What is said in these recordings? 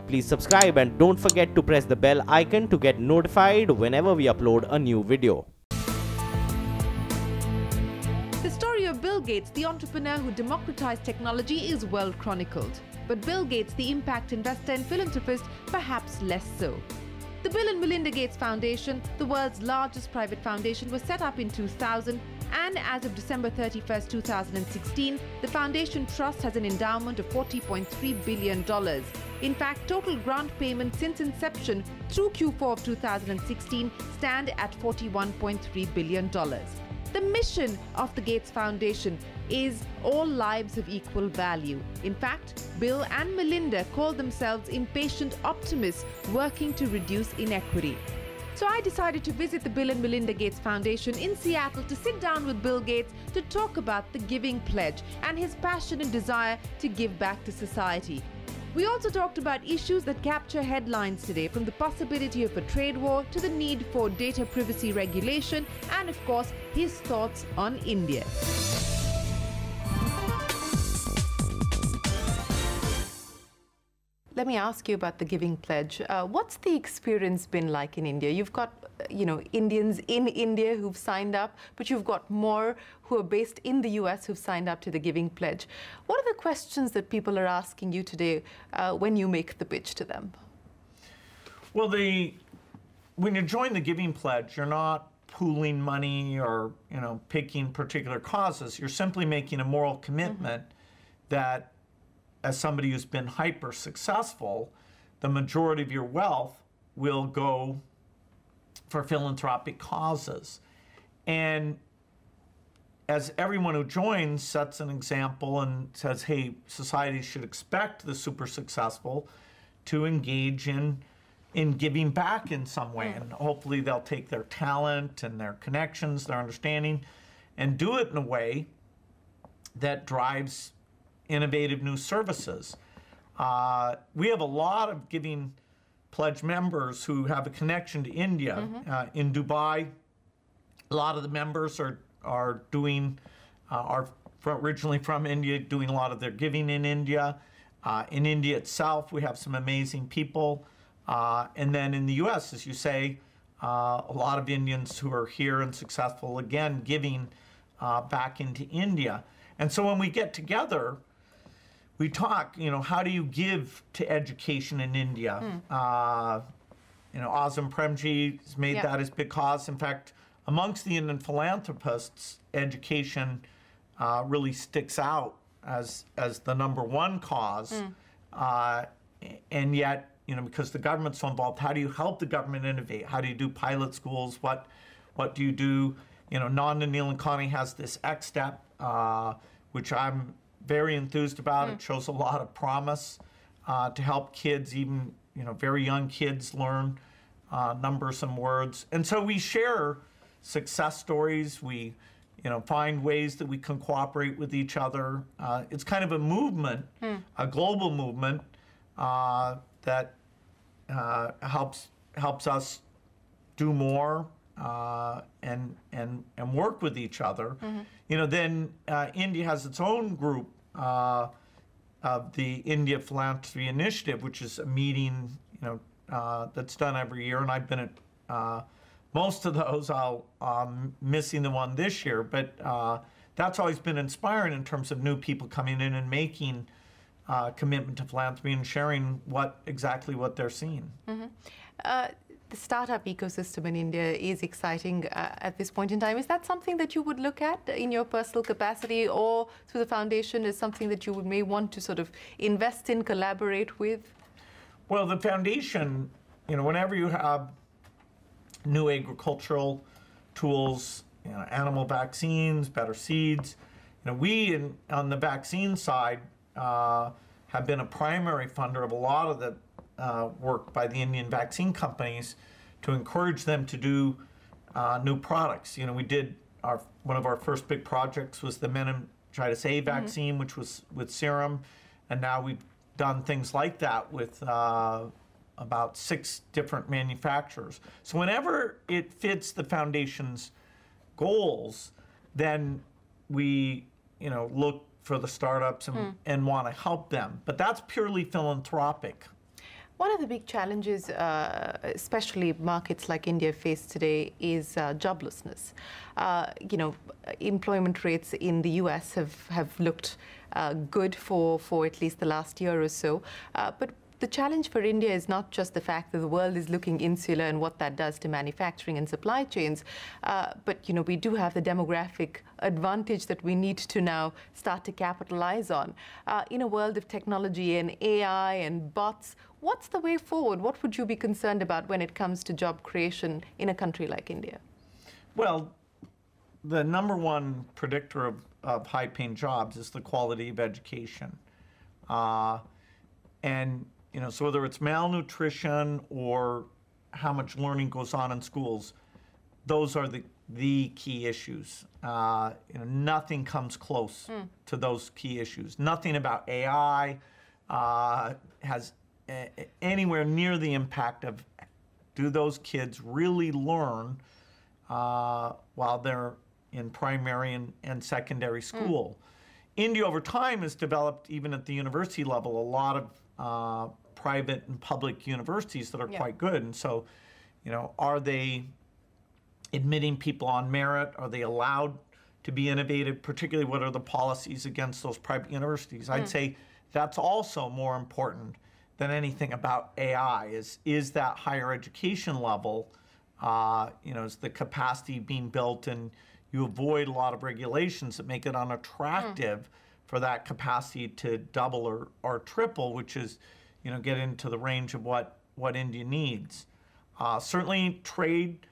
Please subscribe and don't forget to press the bell icon to get notified whenever we upload a new video. The story of Bill Gates, the entrepreneur who democratized technology, is well chronicled. But Bill Gates, the impact investor and philanthropist, perhaps less so. The Bill and Melinda Gates Foundation, the world's largest private foundation, was set up in 2000, and as of December 31st, 2016, the foundation trust has an endowment of $40.3 billion. In fact, total grant payments since inception through Q4 of 2016 stand at $41.3 billion. The mission of the Gates Foundation is all lives of equal value. In fact, Bill and Melinda call themselves impatient optimists working to reduce inequity. So I decided to visit the Bill and Melinda Gates Foundation in Seattle to sit down with Bill Gates to talk about the Giving Pledge and his passion and desire to give back to society. We also talked about issues that capture headlines today, from the possibility of a trade war to the need for data privacy regulation, and of course, his thoughts on India. Let me ask you about the Giving Pledge. What's the experience been like in India? You've got, Indians in India who've signed up, but you've got more who are based in the US who've signed up to the Giving Pledge. What are the questions that people are asking you today when you make the pitch to them? Well, when you join the Giving Pledge, you're not pooling money or, picking particular causes. You're simply making a moral commitment that, as somebody who's been hyper successful, the majority of your wealth will go for philanthropic causes. And as everyone who joins sets an example and says, hey, society should expect the super successful to engage in giving back in some way. And hopefully they'll take their talent and their connections, their understanding, and do it in a way that drives innovative new services. We have a lot of Giving Pledge members who have a connection to India. In Dubai, a lot of the members are originally from India, doing a lot of their giving in India. In India itself, we have some amazing people. And then in the US, as you say, a lot of Indians who are here and successful, again, giving back into India. And so when we get together, we talk, how do you give to education in India? Azam Premji has made that his big cause. In fact, amongst the Indian philanthropists, education really sticks out as the #1 cause. And yet, because the government's so involved, how do you help the government innovate? How do you do pilot schools? What do you do? Nanda Neelankani has this X step, which I'm very enthused about. It shows a lot of promise to help kids, even very young kids, learn numbers and words. And so we share success stories. We find ways that we can cooperate with each other. It's kind of a movement, a global movement that helps us do more and work with each other. Then India has its own group of the India Philanthropy Initiative, which is a meeting that's done every year, and I've been at most of those. I'm missing the one this year, but that's always been inspiring in terms of new people coming in and making commitment to philanthropy and sharing exactly what they're seeing. The startup ecosystem in India is exciting at this point in time. Is that something that you would look at in your personal capacity, or through the foundation is something that you may want to sort of invest in, collaborate with? Well, the foundation, whenever you have new agricultural tools, animal vaccines, better seeds, we on the vaccine side have been a primary funder of a lot of the work by the Indian vaccine companies to encourage them to do new products. We did one of our first big projects was the meningitis A vaccine, which was with Serum, and now we've done things like that with about 6 different manufacturers. So whenever it fits the foundation's goals, then we look for the startups and want to help them. But that's purely philanthropic. One of the big challenges, especially markets like India face today, is joblessness. You know, employment rates in the US have looked good for at least the last year or so. But the challenge for India is not just the fact that the world is looking insular and what that does to manufacturing and supply chains, but you know, we do have the demographic advantage that we need to now start to capitalize on. In a world of technology and AI and bots, what's the way forward? What would you be concerned about when it comes to job creation in a country like India? Well, the number one predictor of high-paying jobs is the quality of education. And you know, so whether it's malnutrition or how much learning goes on in schools, those are the key issues. You know, nothing comes close to those key issues. Nothing about AI has anywhere near the impact of, do those kids really learn while they're in primary and secondary school? India over time has developed, even at the university level, a lot of private and public universities that are quite good. And so, you know, are they admitting people on merit? Are they allowed to be innovative? Particularly, what are the policies against those private universities? I'd say that's also more important than anything about AI. Is that higher education level, you know, is the capacity being built, and you avoid a lot of regulations that make it unattractive for that capacity to double or triple, which is, you know, get into the range of what India needs. Certainly trade,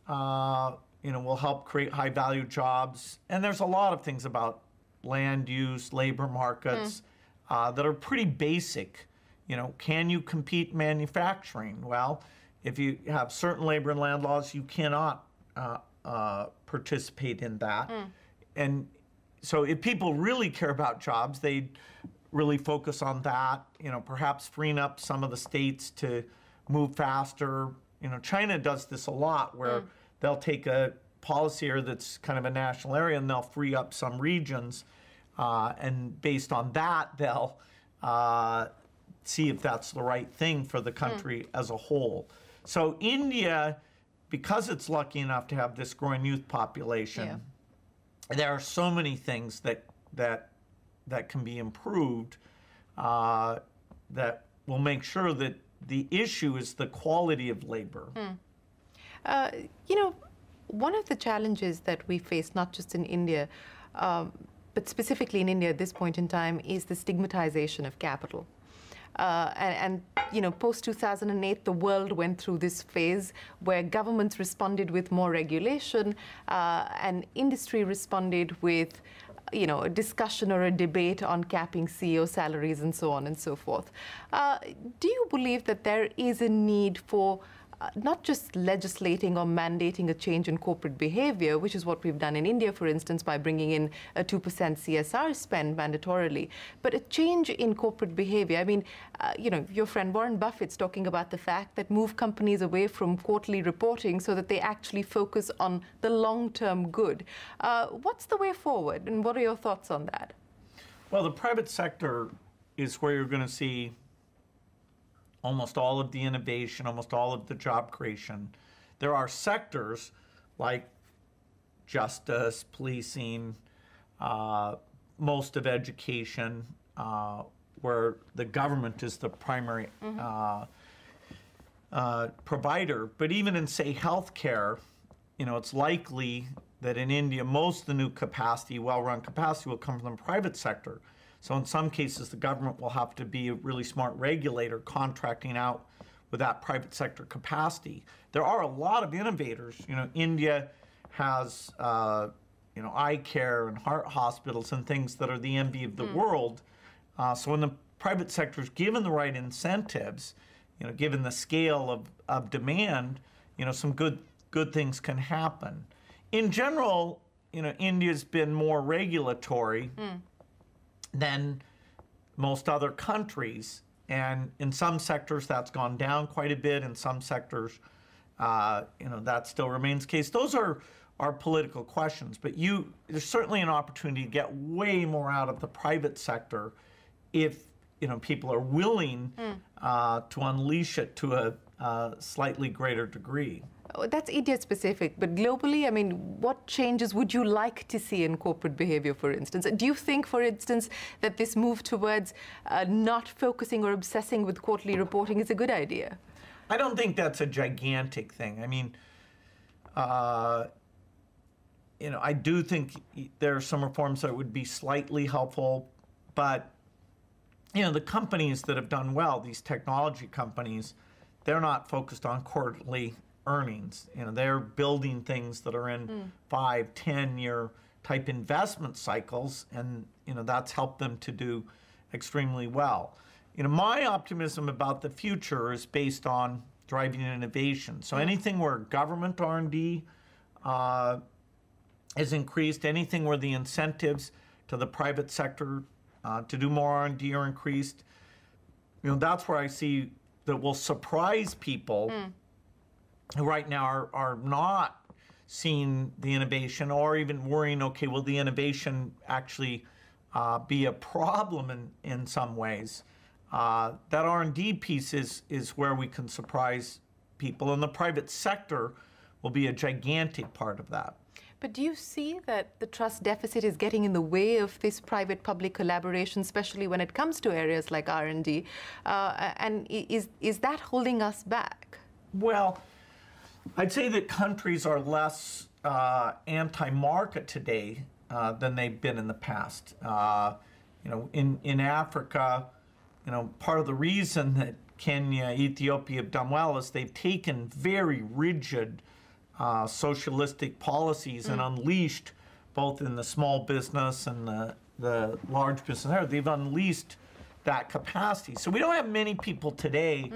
you know, will help create high value jobs. And there's a lot of things about land use, labor markets that are pretty basic. You know, can you compete in manufacturing? Well, if you have certain labor and land laws, you cannot participate in that. And so if people really care about jobs, they'd really focus on that, you know, perhaps freeing up some of the states to move faster. You know, China does this a lot, where they'll take a policy area that's kind of a national area and they'll free up some regions, and based on that, they'll see if that's the right thing for the country as a whole. So India, because it's lucky enough to have this growing youth population, there are so many things that can be improved that will make sure that the issue is the quality of labor. You know, one of the challenges that we face, not just in India, but specifically in India at this point in time, is the stigmatization of capital. And you know, post-2008, the world went through this phase where governments responded with more regulation, and industry responded with, you know, a discussion or a debate on capping CEO salaries and so on and so forth. Do you believe that there is a need for not just legislating or mandating a change in corporate behavior, which is what we've done in India, for instance, by bringing in a 2% CSR spend mandatorily, but a change in corporate behavior? I mean, you know, your friend Warren Buffett's talking about the fact that move companies away from quarterly reporting so that they actually focus on the long-term good. What's the way forward, and what are your thoughts on that? Well, the private sector is where you're going to see almost all of the innovation, almost all of the job creation. There are sectors like justice, policing, most of education, where the government is the primary provider. But even in, say, healthcare, you know, it's likely that in India, most of the new capacity, well-run capacity, will come from the private sector. So in some cases, the government will have to be a really smart regulator contracting out with that private sector capacity. There are a lot of innovators. You know, India has, you know, eye care and heart hospitals and things that are the envy of the world. So when the private sector is given the right incentives, you know, given the scale of demand, you know, some good things can happen. In general, you know, India's been more regulatory than most other countries, and in some sectors that's gone down quite a bit. In some sectors, you know, that still remains the case. Those are political questions, but there's certainly an opportunity to get way more out of the private sector if people are willing to unleash it to a slightly greater degree. Oh, that's India specific, but globally, I mean, what changes would you like to see in corporate behavior, for instance? Do you think, for instance, that this move towards not focusing or obsessing with quarterly reporting is a good idea? I don't think that's a gigantic thing. I mean, I do think there are some reforms that would be slightly helpful, but the companies that have done well, these technology companies, they're not focused on quarterly earnings. They're building things that are in 5, 10-year type investment cycles, and that's helped them to do extremely well. My optimism about the future is based on driving innovation. So anything where government R&D is increased, anything where the incentives to the private sector to do more R&D are increased, that's where I see that will surprise people who right now are not seeing the innovation or even worrying, okay, will the innovation actually be a problem in some ways? That R&D piece is where we can surprise people, and the private sector will be a gigantic part of that. But do you see that the trust deficit is getting in the way of this private-public collaboration, especially when it comes to areas like R&D? And is that holding us back? Well, I'd say that countries are less anti-market today than they've been in the past. In Africa, part of the reason that Kenya, Ethiopia have done well is they've taken very rigid socialistic policies and unleashed, both in the small business and the large business area, they've unleashed that capacity. So we don't have many people today,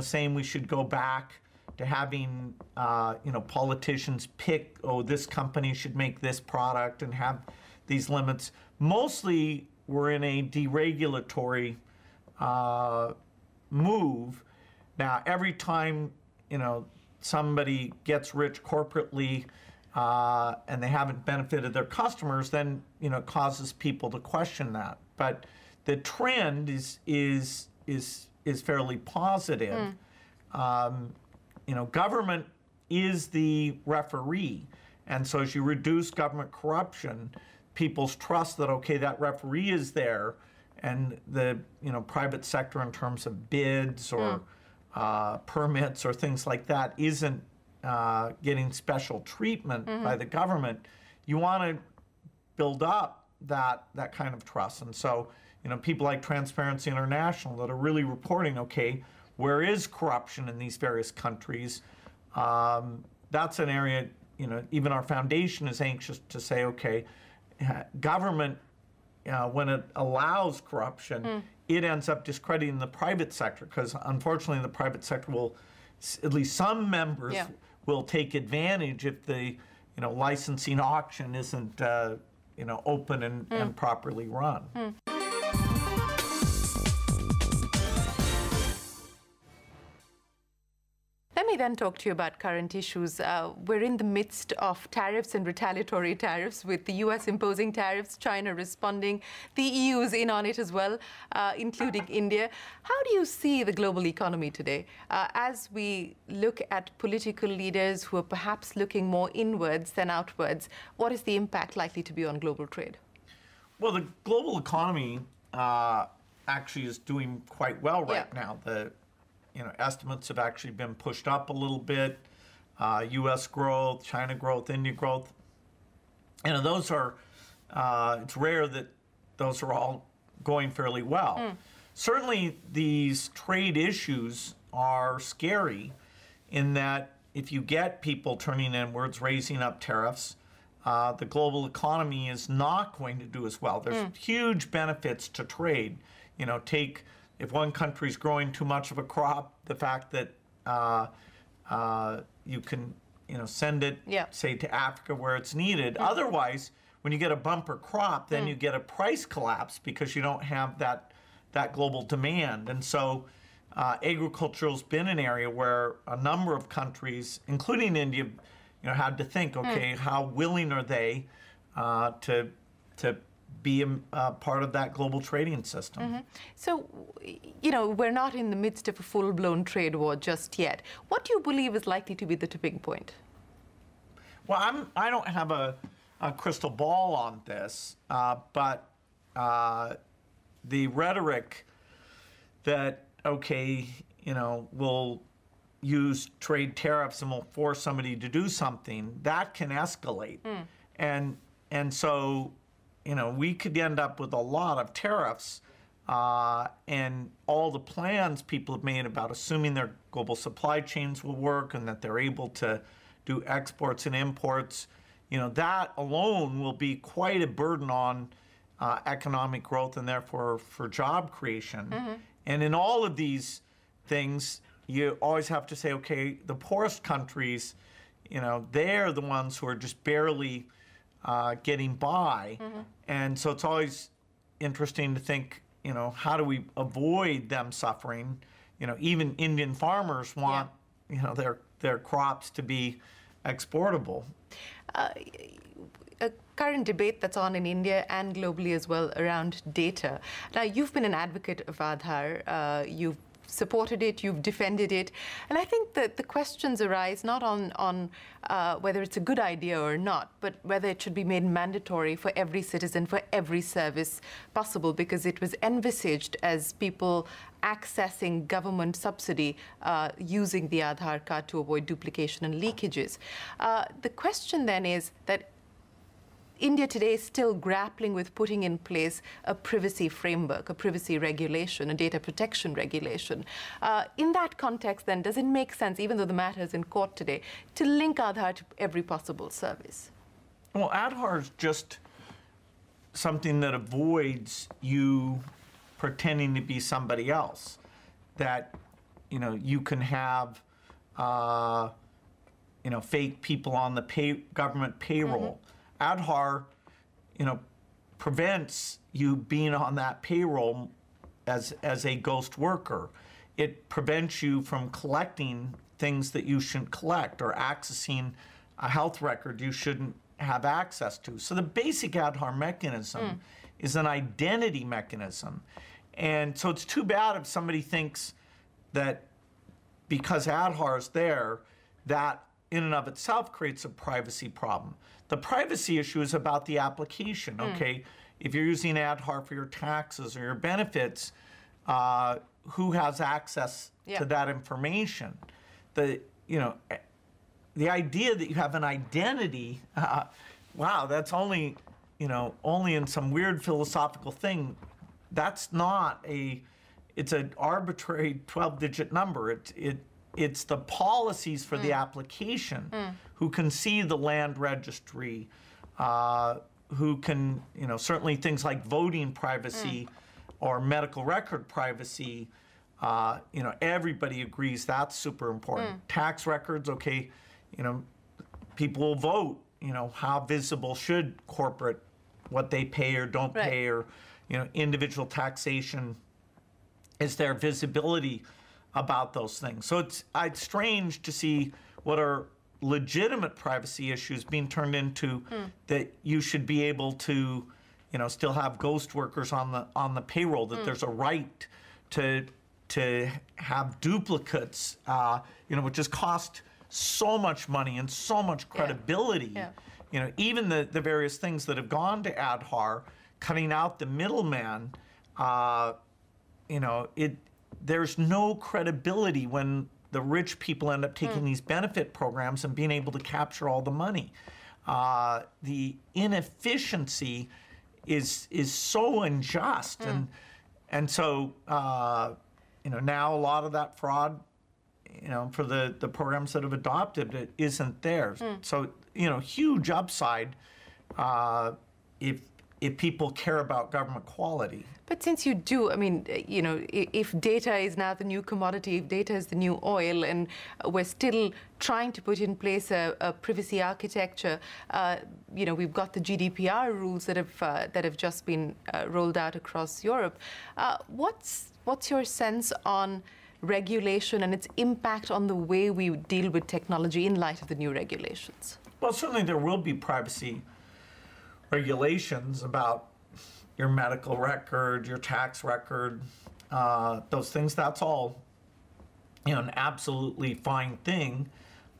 saying we should go back to having, politicians pick, oh, this company should make this product and have these limits. Mostly we're in a deregulatory move. Now, every time, somebody gets rich corporately and they haven't benefited their customers, then, it causes people to question that. But the trend is fairly positive. Government is the referee. And so as you reduce government corruption, people's trust that, okay, that referee is there, and the private sector in terms of bids or permits or things like that isn't getting special treatment by the government. You want to build up that kind of trust. And so, people like Transparency International that are really reporting, okay, where is corruption in these various countries? That's an area, even our foundation is anxious to say, okay, government, when it allows corruption, it ends up discrediting the private sector, because unfortunately the private sector will, at least some members will take advantage if the licensing auction isn't open and properly run. Let me then talk to you about current issues. We're in the midst of tariffs and retaliatory tariffs, with the US imposing tariffs, China responding, the EU is in on it as well, including India. How do you see the global economy today as we look at political leaders who are perhaps looking more inwards than outwards? What is the impact likely to be on global trade? Well, the global economy actually is doing quite well right now. The estimates have actually been pushed up a little bit. U.S. growth, China growth, India growth. Those are, it's rare that those are all going fairly well. Certainly these trade issues are scary in that if you get people turning inwards, raising up tariffs, the global economy is not going to do as well. There's huge benefits to trade. If one country's growing too much of a crop, the fact that you can, send it, say, to Africa where it's needed. Otherwise, when you get a bumper crop, then you get a price collapse because you don't have that global demand. And so agriculture's been an area where a number of countries, including India, had to think, okay, how willing are they to be a part of that global trading system. So, you know, we're not in the midst of a full-blown trade war just yet. What do you believe is likely to be the tipping point? Well, I don't have a crystal ball on this, but the rhetoric that, okay, you know, we'll use trade tariffs and we'll force somebody to do something, that can escalate. And so, you know, we could end up with a lot of tariffs, and all the plans people have made about assuming their global supply chains will work and that they're able to do exports and imports, you know, that alone will be quite a burden on economic growth and therefore for job creation. And in all of these things, you always have to say, okay, the poorest countries, you know, they're the ones who are just barely getting by. And so it's always interesting to think, you know, how do we avoid them suffering? You know, even Indian farmers want, you know, their crops to be exportable. A current debate that's on in India and globally as well around data. Now, you've been an advocate of Aadhaar. You've supported it, you've defended it. And I think that the questions arise not on whether it's a good idea or not, but whether it should be made mandatory for every citizen, for every service possible, because it was envisaged as people accessing government subsidy using the Aadhaar card to avoid duplication and leakages. The question then is that India today is still grappling with putting in place a privacy framework, a privacy regulation, a data protection regulation. In that context, then, does it make sense, even though the matter is in court today, to link Aadhaar to every possible service? Well, Aadhaar is just something that avoids you pretending to be somebody else. That, you know, you can have, you know, fake people on the government payroll. Aadhaar, you know, prevents you being on that payroll as a ghost worker. It prevents you from collecting things that you shouldn't collect or accessing a health record you shouldn't have access to. So the basic Aadhaar mechanism is an identity mechanism. And so it's too bad if somebody thinks that because Aadhaar is there, that in and of itself creates a privacy problem. The privacy issue is about the application, okay? If you're using Aadhaar for your taxes or your benefits, who has access to that information? You know, the idea that you have an identity, wow, that's only, you know, only in some weird philosophical thing. That's not it's an arbitrary 12-digit number. It's the policies for the application who can see the land registry, who can, you know, certainly things like voting privacy or medical record privacy, you know, everybody agrees that's super important. Tax records, okay, you know, people will vote, you know, how visible should corporate, what they pay or don't pay, or, you know, individual taxation, is there visibility about those things? So it's strange to see what are legitimate privacy issues being turned into that you should be able to, you know, still have ghost workers on the payroll, that there's a right to have duplicates, you know, which has cost so much money and so much credibility. You know, even the various things that have gone to Aadhaar, cutting out the middleman, you know, there's no credibility when the rich people end up taking these benefit programs and being able to capture all the money. The inefficiency is so unjust, and so you know, now a lot of that fraud, you know, for the programs that have adopted it isn't there. So, you know, huge upside if people care about government quality. But since you do, I mean, you know, if data is now the new commodity, if data is the new oil, and we're still trying to put in place a privacy architecture, you know, we've got the GDPR rules that have just been rolled out across Europe. What's your sense on regulation and its impact on the way we deal with technology in light of the new regulations? Well, certainly there will be privacy regulations about your medical record, your tax record, those things, that's all, you know, an absolutely fine thing.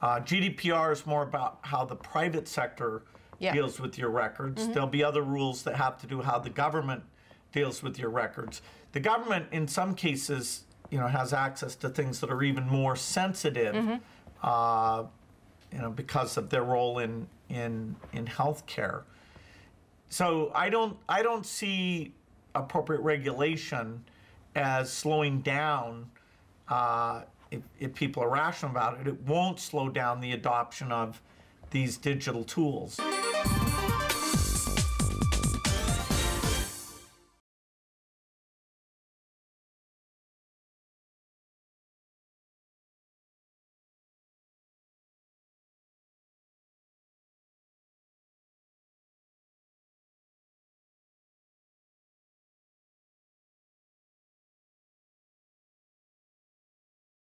GDPR is more about how the private sector deals with your records. There'll be other rules that have to do how the government deals with your records. The government, in some cases, you know, has access to things that are even more sensitive, you know, because of their role in healthcare. So I don't see appropriate regulation as slowing down if people are rational about it. It won't slow down the adoption of these digital tools.